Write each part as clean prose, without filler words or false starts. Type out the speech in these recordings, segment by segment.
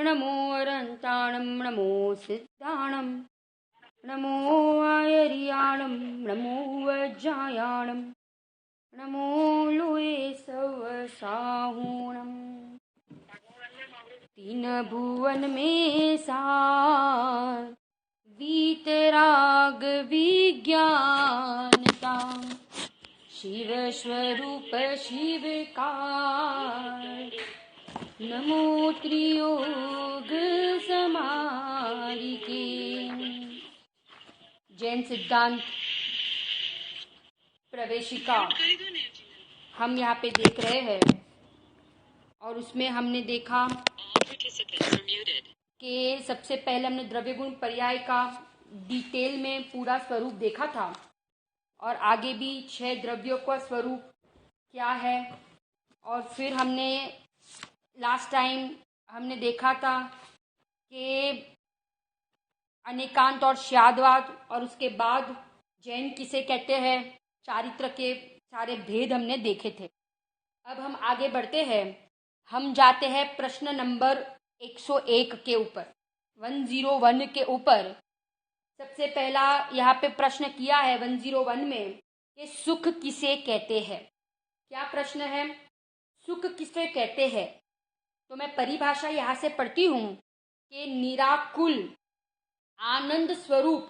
नमो अरन्ताणं नमो सिद्धाणं नमो आयर्याणं नमो वज्रायाणं नमो लोये सवसाहूणम्। तीन भुवन में सार वीतराग विज्ञानता शिव स्वरूप शिवकार नमो त्रियोग समारिके। जैन सिद्धांत प्रवेशिका हम यहाँ पे देख रहे हैं और उसमें हमने देखा कि सबसे पहले हमने द्रव्य गुण पर्याय का डिटेल में पूरा स्वरूप देखा था और आगे भी 6 द्रव्यों का स्वरूप क्या है। और फिर हमने लास्ट टाइम हमने देखा था कि अनेकांत और श्यादवाद और उसके बाद जैन किसे कहते हैं, चारित्र के सारे भेद हमने देखे थे। अब हम आगे बढ़ते हैं, हम जाते हैं प्रश्न नंबर 101 के ऊपर, 101 के ऊपर। सबसे पहला यहाँ पे प्रश्न किया है 101 में कि सुख किसे कहते हैं। क्या प्रश्न है, सुख किसे कहते हैं। तो मैं परिभाषा यहाँ से पढ़ती हूँ कि निराकुल आनंद स्वरूप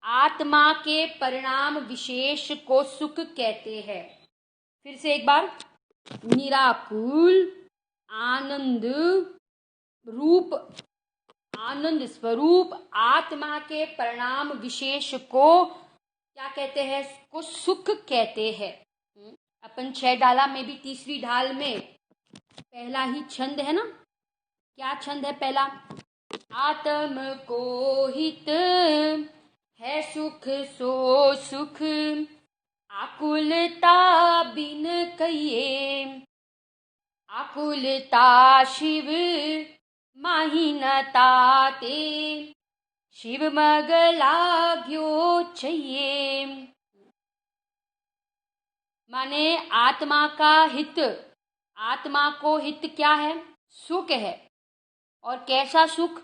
आत्मा के परिणाम विशेष को सुख कहते हैं। फिर से एक बार, निराकुल आनंद रूप आनंद स्वरूप आत्मा के परिणाम विशेष को क्या कहते हैं, को सुख कहते हैं। अपन 6 डाला में भी तीसरी ढाल में पहला ही छंद है ना, क्या छंद है पहला, आत्म को हित है सुख सो सुख आकुलता बिन कहिए आकुलता शिव माहिनता ते शिव मग लाग्यो चाहिए। माने आत्मा का हित, आत्मा को हित क्या है, सुख है। और कैसा सुख,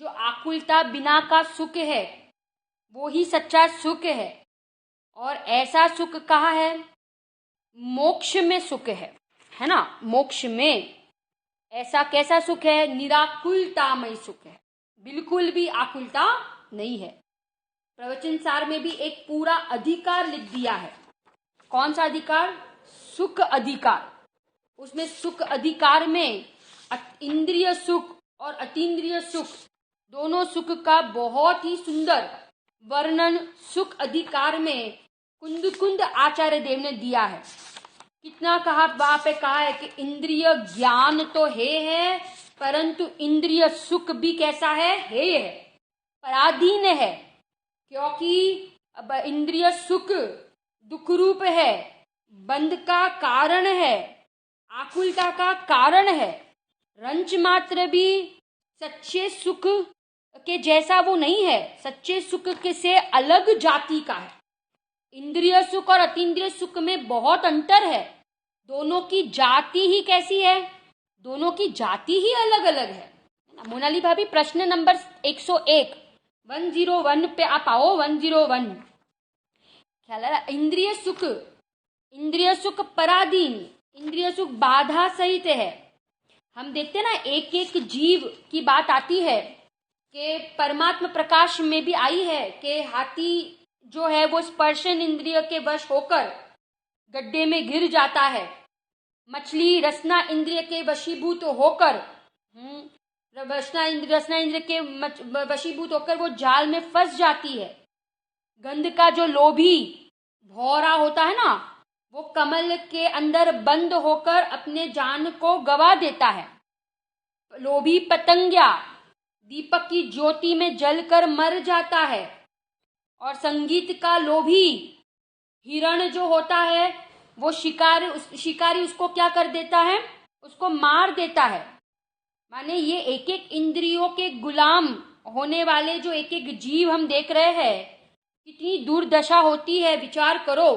जो आकुलता बिना का सुख है वो ही सच्चा सुख है। और ऐसा सुख कहाँ है, मोक्ष में सुख है ना, मोक्ष में। ऐसा कैसा सुख है, निराकुलतामय सुख है, बिल्कुल भी आकुलता नहीं है। प्रवचन सार में भी एक पूरा अधिकार लिख दिया है। कौन सा अधिकार, सुख अधिकार। उसमें सुख अधिकार में इंद्रिय सुख और अतीन्द्रिय सुख, दोनों सुख का बहुत ही सुंदर वर्णन सुख अधिकार में कुंद कुंद आचार्य देव ने दिया है। कितना कहा, वहां पे कहा है कि इंद्रिय ज्ञान तो है परंतु इंद्रिय सुख भी कैसा है, पराधीन है। क्योंकि अब इंद्रिय सुख दुख रूप है, बंध का कारण है, आकुलता का कारण है। रंच मात्र भी सच्चे सुख के जैसा वो नहीं है, सच्चे सुख के से अलग जाति का है। इंद्रिय सुख और अतीन्द्रिय सुख में बहुत अंतर है। दोनों की जाति ही कैसी है, दोनों की जाति ही अलग अलग है। मोनाली भाभी प्रश्न नंबर 101 101 पे आप आओ। 101 ख्याल है, इंद्रिय सुख पराधीन, इंद्रिय सुख बाधा सहित है। हम देखते हैं ना, एक एक जीव की बात आती है कि परमात्मा प्रकाश में भी आई है कि हाथी जो है वो स्पर्शन इंद्रिय के वश होकर गड्ढे में गिर जाता है। मछली रसना इंद्रिय के वशीभूत होकर रसना इंद्रिय के वशीभूत होकर वो जाल में फंस जाती है। गंध का जो लोभी भौरा होता है ना, वो कमल के अंदर बंद होकर अपने जान को गवा देता है। लोभी पतंगिया दीपक की ज्योति में जलकर मर जाता है। और संगीत का लोभी हिरण जो होता है वो शिकारी उसको क्या कर देता है, उसको मार देता है। माने ये एक एक इंद्रियों के गुलाम होने वाले जो एक एक जीव हम देख रहे हैं, कितनी दुर्दशा होती है, विचार करो।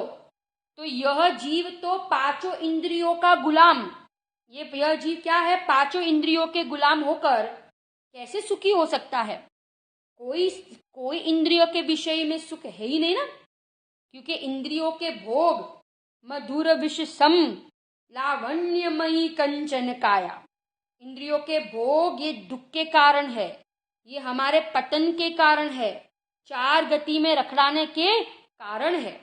तो यह जीव तो 5 इंद्रियों का गुलाम, यह जीव क्या है, 5 इंद्रियों के गुलाम होकर कैसे सुखी हो सकता है? कोई कोई इंद्रियों के विषय में सुख है ही नहीं ना, क्योंकि इंद्रियों के भोग मधुर विष सम लावण्यमयी कंचन काया। इंद्रियों के भोग ये दुख के कारण है, ये हमारे पतन के कारण है, चार गति में रखड़ाने के कारण है।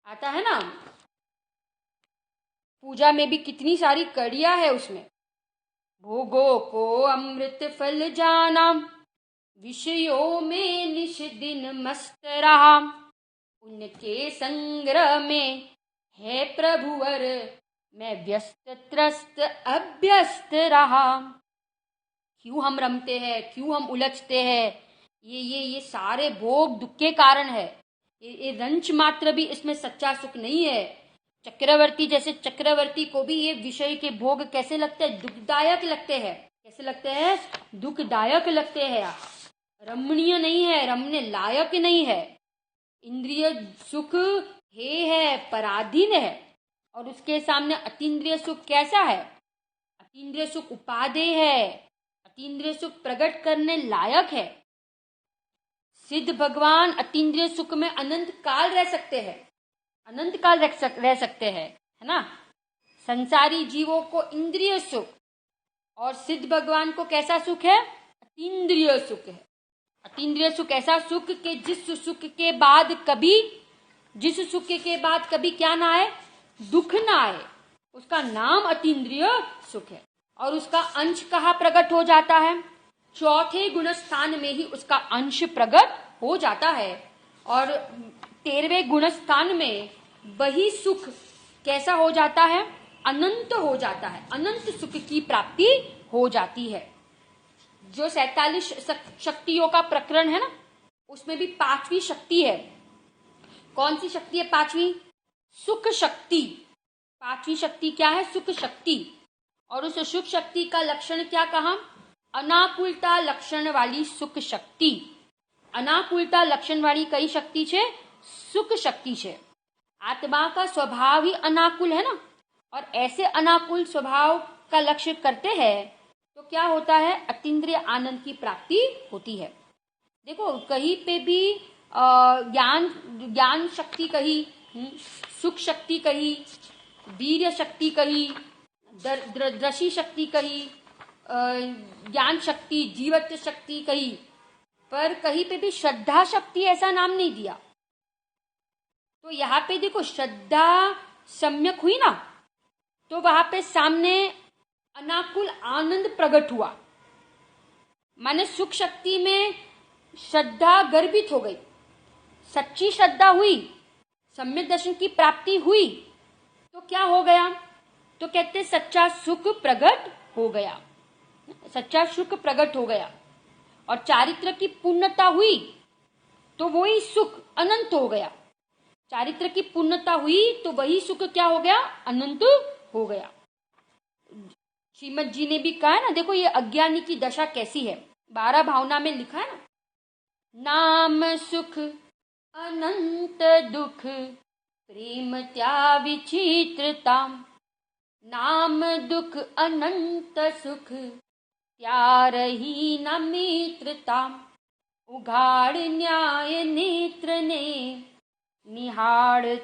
आता है ना, पूजा में भी कितनी सारी कड़ियां है उसमें। भोगों को अमृत फल जाना, विषयों में निश दिन मस्त रहा, उनके संग्रह में है प्रभुवर मैं व्यस्त त्रस्त अभ्यस्त रहा। क्यों हम रमते हैं, क्यों हम उलझते हैं? ये सारे भोग दुख के कारण है। ये रंच मात्र भी इसमें सच्चा सुख नहीं है। चक्रवर्ती जैसे चक्रवर्ती को भी ये विषय के भोग कैसे लगते हैं? दुखदायक लगते हैं। कैसे लगते हैं? दुखदायक लगते हैं। रमणीय नहीं है, रमने लायक नहीं है। इंद्रिय सुख है, पराधीन है, और उसके सामने अतीन्द्रिय सुख कैसा है? अतीन्द्रिय सुख उपादेय है, अतीन्द्रिय सुख प्रकट करने लायक है। सिद्ध भगवान अतीन्द्रिय सुख में अनंत काल रह सकते हैं, अनंत काल रह सकते हैं, है ना। संसारी जीवों को इंद्रिय सुख और सिद्ध भगवान को कैसा सुख है? अतीन्द्रिय सुख है। अतीन्द्रिय सुख ऐसा सुख कि जिस सुख के बाद कभी क्या ना आए? दुख ना आए। उसका नाम अतीन्द्रिय सुख है। और उसका अंश कहाँ प्रकट हो जाता है? चौथे गुण स्थान में ही उसका अंश प्रकट हो जाता है। और 13वें गुण स्थान में वही सुख कैसा हो जाता है? अनंत हो जाता है। अनंत सुख की प्राप्ति हो जाती है। जो 47 शक्तियों का प्रकरण है ना, उसमें भी 5वीं शक्ति है। कौन सी शक्ति है 5वीं? सुख शक्ति। 5वीं शक्ति क्या है? सुख शक्ति। और उस सुख शक्ति का लक्षण क्या कहा? अनाकुलता लक्षण वाली सुख शक्ति। अनाकुलता लक्षण वाली कई शक्ति छे? सुख शक्ति छे। आत्मा का स्वभाव ही अनाकुल है ना, और ऐसे अनाकुल स्वभाव का लक्ष्य करते हैं तो क्या होता है? अतीन्द्रिय आनंद की प्राप्ति होती है। देखो, कहीं पे भी ज्ञान शक्ति कही, सुख शक्ति कही, वीर्य शक्ति कही, दृष्टि शक्ति कही, ज्ञान शक्ति, जीवत्व शक्ति कही, पर कहीं पे भी श्रद्धा शक्ति ऐसा नाम नहीं दिया। तो यहाँ पे देखो, श्रद्धा सम्यक हुई ना, तो वहां पे सामने अनाकुल आनंद प्रकट हुआ। माने सुख शक्ति में श्रद्धा गर्भित हो गई, सच्ची श्रद्धा हुई, सम्यक दर्शन की प्राप्ति हुई, तो क्या हो गया? तो कहते सच्चा सुख प्रकट हो गया। सच्चा सुख प्रकट हो गया। और चारित्र की पूर्णता हुई तो वही सुख अनंत हो गया। चारित्र की पूर्णता हुई तो वही सुख क्या हो गया? अनंत हो गया। श्रीमद जी ने भी कहा है ना, देखो ये अज्ञानी की दशा कैसी है। 12 भावना में लिखा है ना, नाम सुख अनंत दुख प्रेम त्या विचित्रता, नाम दुख अनंत सुख त्या रही न मित्रता, उघाड़ न्याय नेत्र ने निहाड़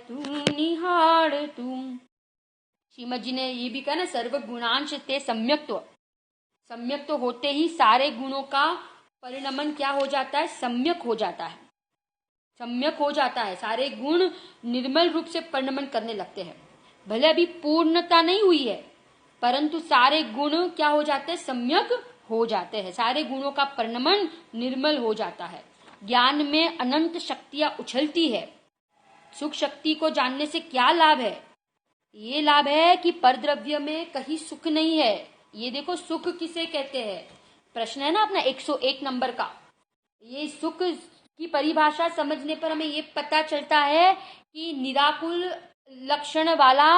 तुम। श्रीमद जी ने ये भी कहा ना, सर्व गुणांश ते सम्यक्त्व। सम्यक्त्व होते ही सारे गुणों का परिणमन क्या हो जाता है? सम्यक हो जाता है। सम्यक हो जाता है, सारे गुण निर्मल रूप से परिणमन करने लगते हैं। भले अभी पूर्णता नहीं हुई है, परंतु सारे गुण क्या हो जाते हैं? सम्यक हो जाते हैं। सारे गुणों का परिणमन निर्मल हो जाता है। ज्ञान में अनंत शक्तियां उछलती है। सुख शक्ति को जानने से क्या लाभ है? ये लाभ है कि परद्रव्य में कहीं सुख नहीं है। ये देखो, सुख किसे कहते हैं? प्रश्न है ना अपना 101 नंबर का। ये सुख की परिभाषा समझने पर हमें ये पता चलता है कि निराकुल लक्षण वाला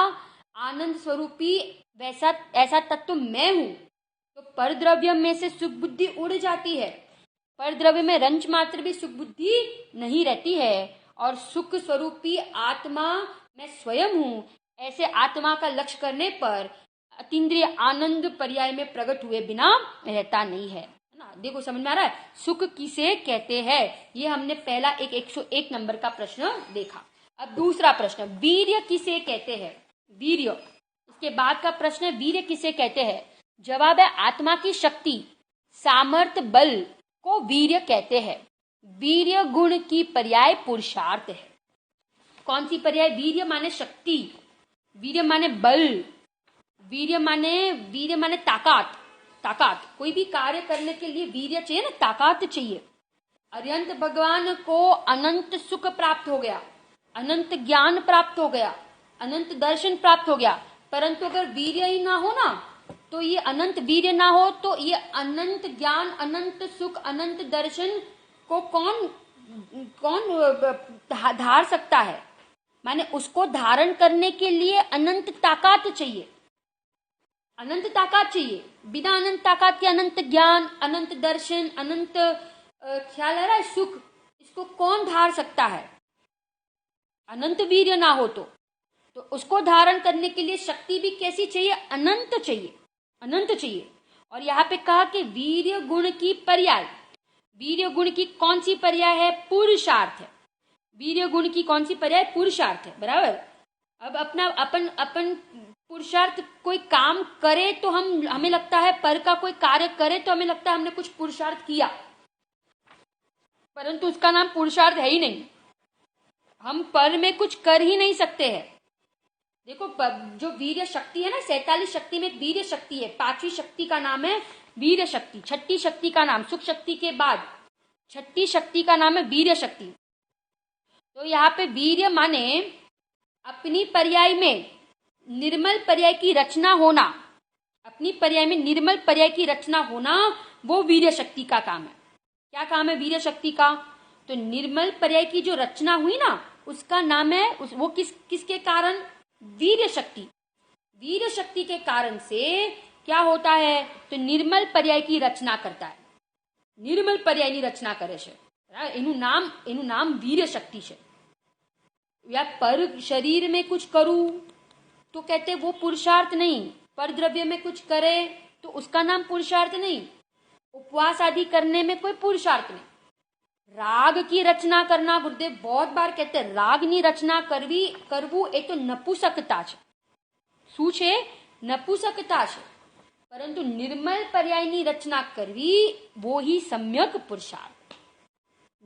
आनंद स्वरूपी वैसा ऐसा तत्व मैं हूं। तो परद्रव्य में से सुख बुद्धि उड़ जाती है। परद्रव्य में रंच मात्र भी सुख बुद्धि नहीं रहती है, और सुख स्वरूपी आत्मा मैं स्वयं हूं। ऐसे आत्मा का लक्ष्य करने पर अतीन्द्रिय आनंद पर्याय में प्रकट हुए बिना रहता नहीं है ना। देखो समझ में आ रहा है, सुख किसे कहते हैं। ये हमने पहला एक 101 नंबर का प्रश्न देखा। अब दूसरा प्रश्न, वीर्य किसे कहते हैं। वीर्य, इसके बाद का प्रश्न है वीर्य किसे कहते हैं। जवाब है आत्मा की शक्ति, सामर्थ्य, बल को वीर्य कहते हैं। वीर्य गुण की पर्याय पुरुषार्थ है। कौन सी पर्याय। वीर्य माने शक्ति, वीर्य माने बल, वीर्य माने ताकत। ताकत, कोई भी कार्य करने के लिए वीर्य चाहिए ना, ताकत चाहिए। अरिहंत भगवान को अनंत सुख प्राप्त हो गया, अनंत ज्ञान प्राप्त हो गया, अनंत दर्शन प्राप्त हो गया, परंतु अगर वीर्य ही ना हो ना, तो ये अनंत वीर्य ना हो तो ये अनंत ज्ञान, अनंत सुख, अनंत दर्शन को कौन धार सकता है। माने उसको धारण करने के लिए अनंत ताकत चाहिए, अनंत ताकत चाहिए। बिना अनंत ताकत के अनंत ज्ञान, अनंत दर्शन, अनंत ख्याल आ रहा है सुख, इसको कौन धार सकता है। अनंत वीर्य ना हो तो उसको धारण करने के लिए शक्ति भी कैसी चाहिए, अनंत चाहिए, अनंत चाहिए। और यहाँ पे कहा कि वीर्य गुण की पर्याय, वीर्य गुण की कौन सी पर्याय है, पुरुषार्थ है। वीर्य गुण की कौन सी पर्याय, पुरुषार्थ है, बराबर। अब अपना अपन पुरुषार्थ, कोई काम करे तो हमें लगता है, पर का कोई कार्य करे तो हमें लगता है हमने कुछ पुरुषार्थ किया, परंतु उसका नाम पुरुषार्थ है ही नहीं। हम पर में कुछ कर ही नहीं सकते हैं। देखो जो वीर्य शक्ति है ना, 47 शक्ति में एक वीर्य शक्ति है, 5वीं शक्ति का नाम है वीर्य शक्ति। 6ठी शक्ति का नाम, सुख शक्ति के बाद 6ठी शक्ति का नाम है वीर्य शक्ति। तो यहाँ पे वीर्य माने अपनी पर्याय में निर्मल पर्याय की रचना होना, अपनी पर्याय में निर्मल पर्याय की रचना होना, वो वीर्य शक्ति का काम है। क्या काम है वीर्य शक्ति का, तो निर्मल पर्याय की जो रचना हुई ना, उसका नाम है वो किसके कारण, वीर्य शक्ति। वीर्य शक्ति के कारण से क्या होता है, तो निर्मल पर्याय की रचना करता है। निर्मल पर्याय की रचना करे છે, એનું નામ वीर्य शक्ति છે। या पर शरीर में कुछ करूं तो कहते वो पुरुषार्थ नहीं, पर द्रव्य में कुछ करे तो उसका नाम पुरुषार्थ नहीं, उपवास आदि करने में कोई पुरुषार्थ नहीं। राग की रचना करना, गुरुदेव बहुत बार कहते हैं रागनी रचना करवू એ તો નપુસકતા છે। શું છે, નપુસકતા છે। परंतु निर्मल पर्यायनी रचना करवी वो ही सम्यक पुरुषार्थ।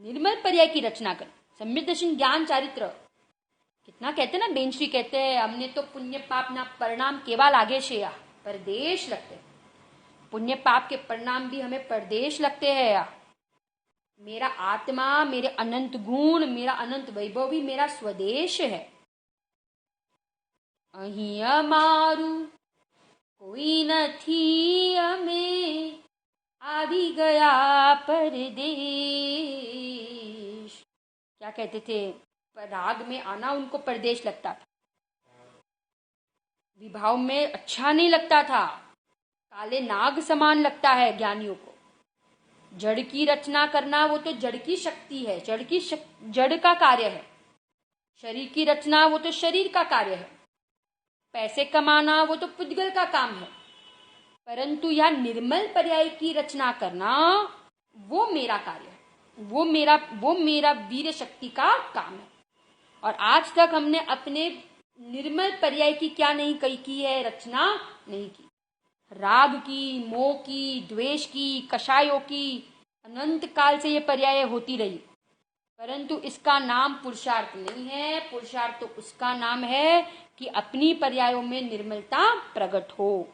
निर्मल पर्याय की रचना कर, सम्यक दर्शन ज्ञान चारित्र, कितना कहते हैं ना, बेंचरी कहते हैं हमने तो पुण्य पाप ना परिणाम केवा लागे छे, या परदेश लगते हैं। पुण्य पाप के परिणाम भी हमें परदेश लगते हैं। या मेरा आत्मा, मेरे अनंत गुण, मेरा अनंत वैभव भी मेरा स्वदेश है। अहीं अमारू कोई नथी, अमे आवी गया परदेश। क्या कहते थे, राग में आना उनको परदेश लगता था, विभाव में अच्छा नहीं लगता था, काले नाग समान लगता है ज्ञानियों को। जड़ की रचना करना वो तो जड़ की शक्ति है, जड़ का कार्य है। शरीर की रचना वो तो शरीर का कार्य है। पैसे कमाना वो तो पुद्गल का काम है। परंतु यह निर्मल पर्याय की रचना करना वो मेरा कार्य है, वो मेरा वीर्य शक्ति का काम है। और आज तक हमने अपने निर्मल पर्याय की क्या नहीं की है, रचना नहीं की। राग की, मोह की, द्वेष की, कषायों की अनंत काल से ये पर्याय होती रही, परंतु इसका नाम पुरुषार्थ नहीं है। पुरुषार्थ तो उसका नाम है कि अपनी पर्यायों में निर्मलता प्रकट हो।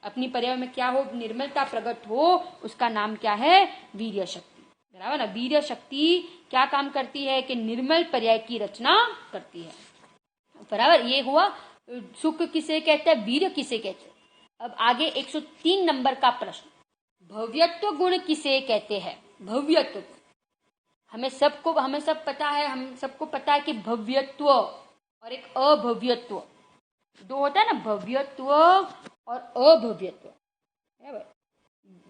अपनी पर्यायों में क्या हो, निर्मलता प्रकट हो, उसका नाम क्या है, वीर्य शक्ति। बराबर ना, वीर्य शक्ति क्या काम करती है कि निर्मल पर्याय की रचना करती है। बराबर, ये हुआ सुख किसे कहते हैं, वीर्य किसे कहते हैं। अब आगे 103 नंबर का प्रश्न, भव्यत्व गुण किसे कहते हैं। भव्यत्व, हमें सब पता है, हम सबको पता है कि भव्यत्व और एक अभव्यत्व, दो होता है ना, भव्यत्व और अभव्यत्व।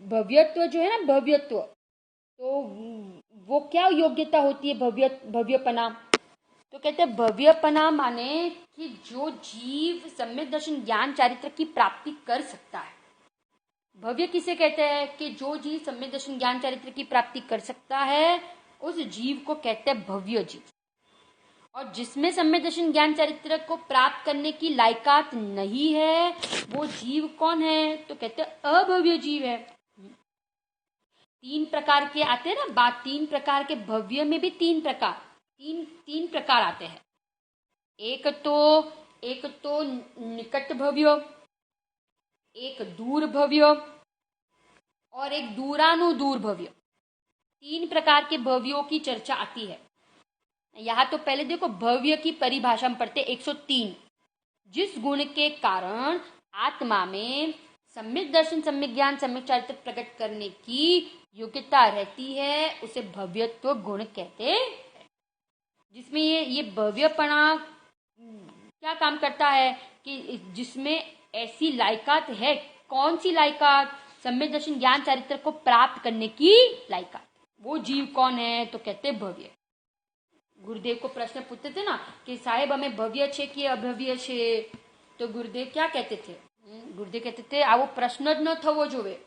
भव्यत्व जो है ना, भव्यत्व, तो वो क्या योग्यता होती है, भव्यपना। तो कहते हैं भव्यपना माने कि जो जीव सम्यक दर्शन ज्ञान चारित्र की प्राप्ति कर सकता है, भव्य किसे कहते हैं कि जो जीव सम्यक दर्शन ज्ञान चरित्र की प्राप्ति कर सकता है उस जीव को कहते हैं भव्य जीव। और जिसमें सम्यक दर्शन ज्ञान चरित्र को प्राप्त करने की लायकात नहीं है वो जीव कौन है, तो कहते हैं अभव्य जीव है। तीन प्रकार के आते हैं ना बात, तीन प्रकार के भव्य में भी तीन प्रकार आते हैं। एक तो निकट भव्य, एक दूर भव्य और एक दूरानुदूर भव्य। तीन प्रकार के भव्यों की चर्चा आती है यहाँ। तो पहले देखो भव्य की परिभाषा हम पढ़ते 103। जिस गुण के कारण आत्मा में सम्यक दर्शन, सम्यक ज्ञान, सम्यक चरित्र प्रकट करने की योग्यता रहती है उसे भव्यत्व गुण कहते हैं। जिसमें ये भव्यपना क्या काम करता है कि जिसमें ऐसी लायकात है। कौन सी लायकात? सम्यक दर्शन ज्ञान चरित्र को प्राप्त करने की लायकात। वो जीव कौन है, तो कहते भव्य। गुरुदेव को प्रश्न पूछते थे ना कि साहेब हमें भव्य छे कि अभव्य छे, तो गुरुदेव क्या कहते थे? गुरुदेव कहते थे आवो प्रश्न ज न थवो जोवे।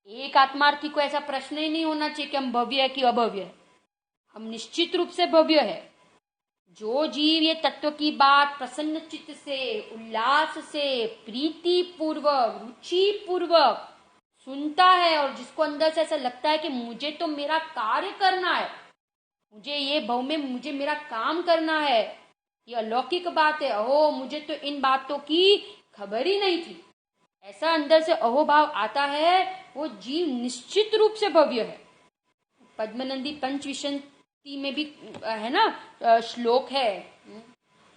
एक आत्मार्थी को ऐसा प्रश्न ही नहीं होना चाहिए कि हम भव्य है कि अभव्य है। हम निश्चित रूप से भव्य है। जो जीव ये तत्व की बात प्रसन्न चित्त से, उल्लास से, प्रीति पूर्वक, रुचि पूर्वक सुनता है और जिसको अंदर से ऐसा लगता है कि मुझे तो मेरा कार्य करना है, मुझे ये भव में मुझे मेरा काम करना है, ये अलौकिक बात है, अहो मुझे तो इन बातों की खबर ही नहीं थी, ऐसा अंदर से अहोभाव आता है, वो जीव निश्चित रूप से भव्य है। पद्मनंदी पंचविंशति में भी है ना श्लोक है,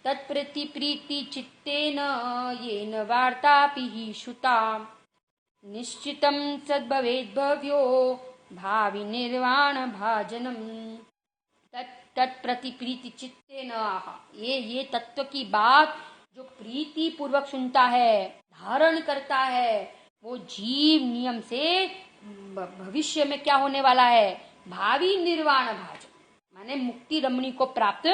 तत्प्रति प्रीति चित्तेन येन वार्तापि हि श्रुता निश्चितं सद्भवेद् भव्यो भावि निर्वाण भाजनम। तत्प्रति प्रीति चित्तेन, ये तत्व की बात जो प्रीति पूर्वक सुनता है, धारण करता है, वो जीव नियम से भविष्य में क्या होने वाला है, भावी निर्वाण भाजन, माने मुक्ति रमणी को प्राप्त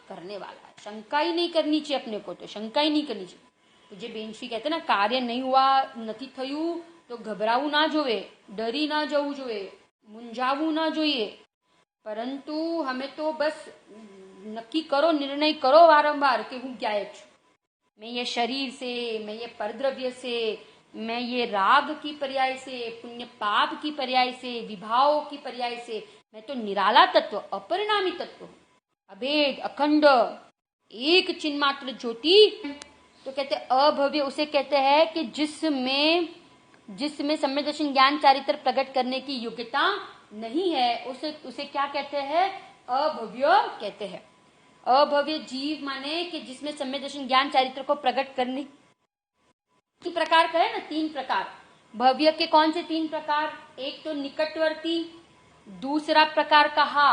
करने वाला है। शंका ही नहीं करनी चाहिए अपने को, तो शंका ही नहीं करनी चाहिए। तुझे बेनश्री कहते ना कार्य नहीं हुआ, નથી થયું तो घबराવું ना जोवे, डरी ना जવું જોઈએ, મૂંઝાવું ना જોઈએ, परंतु हमें तो बस नक्की करो, निर्णय करो वारंवार कि हूँ क्या छू। मैं ये शरीर से, मैं ये परद्रव्य से, मैं ये राग की पर्याय से, पुण्य पाप की पर्याय से, विभाव की पर्याय से, मैं तो निराला तत्व, अपरिणामी तत्व, अभेद, अखंड, एक चिन्मात्र ज्योति। तो कहते अभव्य उसे कहते हैं कि जिसमें सम्यक दर्शन ज्ञान चारित्र प्रकट करने की योग्यता नहीं है, उसे क्या कहते हैं, अभव्य कहते हैं। अभव्य जीव माने कि जिसमें सम्यक दर्शन ज्ञान चारित्र को प्रकट करने की प्रकार कहे ना, तीन प्रकार। भव्य के कौन से तीन प्रकार? एक तो निकटवर्ती, दूसरा प्रकार कहा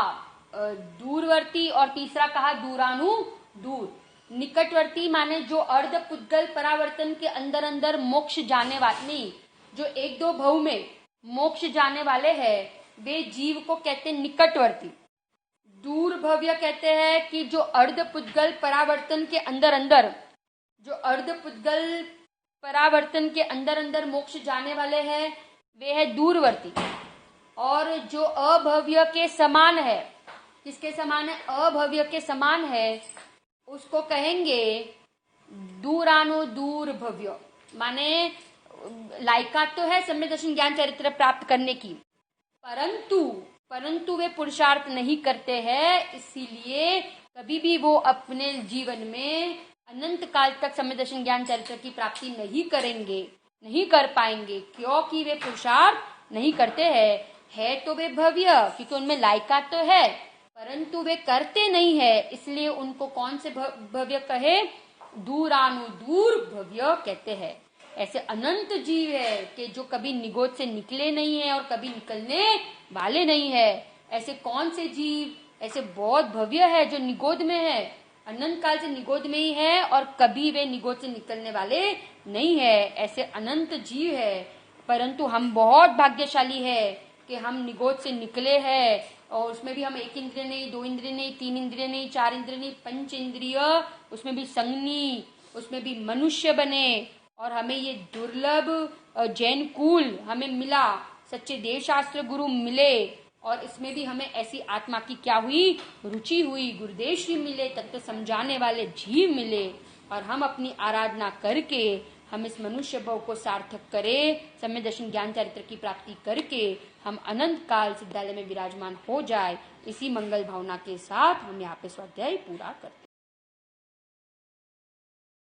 दूरवर्ती और तीसरा कहा दूरानुदूर। निकटवर्ती माने जो अर्ध पुद्गल परावर्तन के अंदर अंदर मोक्ष जाने वाले, नहीं जो एक दो भव में मोक्ष जाने वाले हैं, वे जीव को कहते हैं निकटवर्ती। दूर भव्य कहते हैं कि जो अर्ध पुद्गल परावर्तन के अंदर अंदर, जो अर्ध पुद्गल परावर्तन के अंदर अंदर मोक्ष जाने वाले हैं, वे है दूरवर्ती। और जो अभव्य के समान है, किसके समान है? अभव्य के समान है, उसको कहेंगे दूरानुदूर भव्य। माने लायकात तो है सम्यक दर्शन ज्ञान चरित्र प्राप्त करने की, परंतु वे पुरुषार्थ नहीं करते हैं, इसीलिए कभी भी वो अपने जीवन में अनंत काल तक सम्यक दर्शन ज्ञान चरित्र की प्राप्ति नहीं करेंगे, नहीं कर पाएंगे, क्योंकि वे पुरुषार्थ नहीं करते हैं। है तो वे भव्य, क्योंकि उनमें लायकात तो है, परंतु वे करते नहीं है, इसलिए उनको कौन से भव्य कहे? दूरानुदूर भव्य कहते हैं। ऐसे अनंत जीव है कि जो कभी निगोद से निकले नहीं है और कभी निकलने वाले नहीं है। ऐसे कौन से जीव? ऐसे बहुत भव्य है जो निगोद में है, अनंत काल से निगोद में ही है और कभी वे निगोद से निकलने वाले नहीं है। ऐसे अनंत जीव है, परंतु हम बहुत भाग्यशाली है कि हम निगोद से निकले हैं, और उसमें भी हम एक इंद्रिय नहीं, दो इंद्रिय नहीं, तीन इंद्रिय नहीं, चार इंद्रिय नहीं, पंच इंद्रिय, उसमें भी संगनी, उसमें भी मनुष्य बने और हमें ये दुर्लभ जैन कुल हमें मिला, सच्चे देव शास्त्र गुरु मिले, और इसमें भी हमें ऐसी आत्मा की क्या हुई, रुचि हुई, गुरुदेव श्री मिले, तत्व समझाने वाले जीव मिले, और हम अपनी आराधना करके हम इस मनुष्य भाव को सार्थक करें, सम्यक दर्शन ज्ञान चरित्र की प्राप्ति करके हम अनंत काल सिद्धालय में विराजमान हो जाए। इसी मंगल भावना के साथ हम यहाँ पे स्वाध्याय पूरा करते हैं।